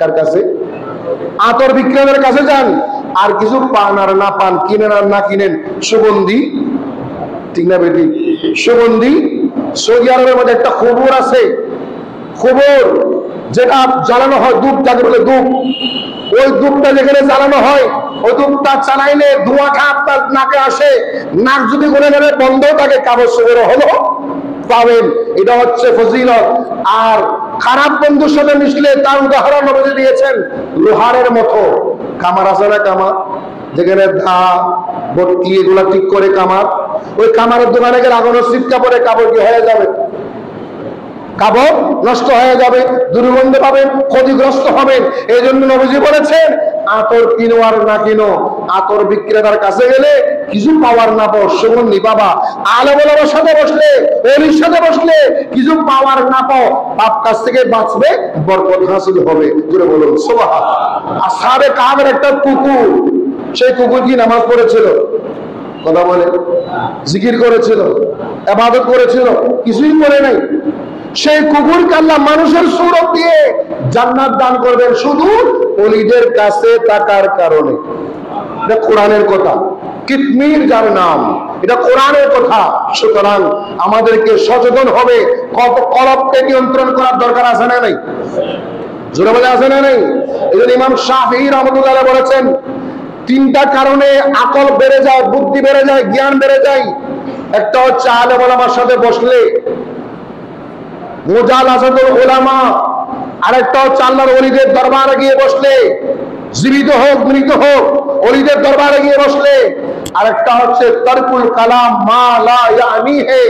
কার কাছে? আতর বিক্রেতার কাছে যান, আর কিছু পান আর না পান, কিনেন আর না কিনেন, সুগন্ধি, ঠিক না বেটি? সুগন্ধি। সৌদি আরবের মধ্যে একটা খবর আছে, খবর যেটা জ্বালানো হয়, ধূপ যাকে বলে ধূপ, ওই ধূপটা যেখানে জ্বালানো হয়, ওই ধূপটা চালাইলে ধোঁয়াটা আপনার নাকে আসে, নাক যদি করে নেবে বন্ধ থাকে, কাগজ করে হলো পাবেন। এটা হচ্ছে ফজিলত। আর খারাপ বন্ধুর সাথে মিশলে তার উদাহরণ নবীজি দিয়েছেন লোহারের মতো। কামার আছে না, কামার যেখানে ধা বটকি এগুলা ঠিক করে কামার, ওই কামারের দোকানে গেলে আগুনের ছিটকা পরে কাপড় কি হয়ে যাবে, কাপড় নষ্ট হয়ে যাবে, দুর্গন্ধ পাবেন, ক্ষতিগ্রস্ত হবেন। এই জন্য নবীজি বলেছেন, আতর কিনো আর না কিনো, আতর বিক্রেতার কাছে গেলে কিছু পাওয়ার না পাও, সুগন্ধি পাবা। আলেম ওলামার সাথে বসলে, ওলির সাথে বসলে কিছু পাওয়ার না পাও, পাপ কাজ থেকে বাঁচবে, বরকত হাসিল হবে। জোরে বলুন সুবহানাল্লাহ। আসহাবে কাহফের একটা কুকুর, সেই কুকুর কি নামাজ পড়েছিল? কথা বলে, জিকির করেছিল, ইবাদত করেছিল, কিছুই করে নাই। সেই কুকুরকে আল্লাহ মানুষের সুরত দিয়ে জান্নাত দান করবেন শুধু ওলিদের কাছে থাকার কারণে। এটা কোরআনের কথা, কিতমির যার নাম, এটা কোরআনের কথা। সুতরাং আমাদেরকে সচেতন হবে, কলবকে নিয়ন্ত্রণ করার দরকার আছে না নাই? জোরে বলে আছে না নাই? এই জন্য ইমাম শাফিঈ রাহমাতুল্লাহ আলাইহি বলেছেন, তিনটা কারণে আকল বেড়ে যায়, বুদ্ধি বেড়ে যায়, জ্ঞান বেড়ে যায়। একটা হচ্ছে আলেম ওলামার সাথে বসলে, মুজালাসাতুল উলামা। আরেকটা হচ্ছে আল্লাহর ওলিদের দরবারে গিয়ে বসলে, জীবিত হোক মৃত হোক, ওলিদের দরবারে গিয়ে বসলে। আরেকটা হচ্ছে তারকুল কালাম মা লা ইয়ানিহি,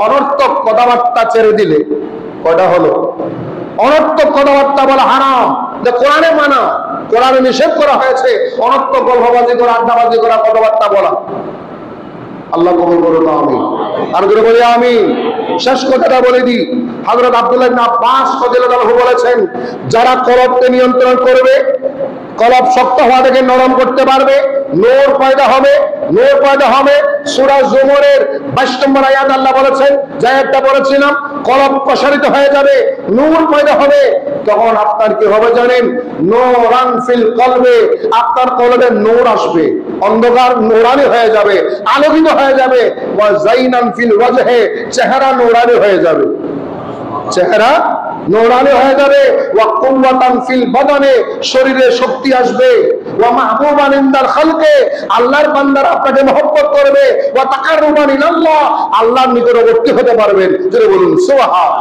অনর্থক কথাবার্তা ছেড়ে দিলে। কয়টা হলো? অনর্থক কথাবার্তা বলা হারাম, যে কোরআনে মানা, কোরআনে নিষেধ করা হয়েছে অনর্থক গল্পবাজি করা, আড্ডাবাজি করা, কথাবার্তা বলা। আল্লাহ কবুল করুন, আমিন। আর করে বলি আমিন। শেষ কথাটা বলে দিই, হযরত আব্দুল্লাহ ইবনে আব্বাস রাদিয়াল্লাহু আনহু বলেছেন, যারা কলবকে নিয়ন্ত্রণ করবে, কলব শক্ত হওয়া থেকে নরম করতে পারবে, নূর পয়দা হবে, নূর পয়দা হবে। সূরা জুমরের 22 নম্বর আয়াত আল্লাহ বলেছেন, যে আয়াতটা বলেছিলাম, কলব প্রসারিত হয়ে যাবে, নূর পয়দা হবে। তখন আপনার কি হবে জানেন? নূরান ফিল কলবে, আপনার কলবে নূর আসবে, অন্ধকার নূরানি হয়ে যাবে, আলোকিত হয়ে যাবে। ওয়া যাইনান ফিল ওয়াজহে, চেহারা নূরানি হয়ে যাবে, চেহারা নূরানি হয়ে যাবে। ওয়া কুওয়াতান ফিল বাদানে, শরীরে শক্তি আসবে। ওয়া মাহবুবান ইনদাল খালকে, আল্লাহর বান্দারা আপনাকে মহব্বত করবে। ওয়া তাকাররুবান ইলাল্লাহ, আল্লাহর নিকটবর্তী হতে পারবেন। জোরে বলুন সুবহান।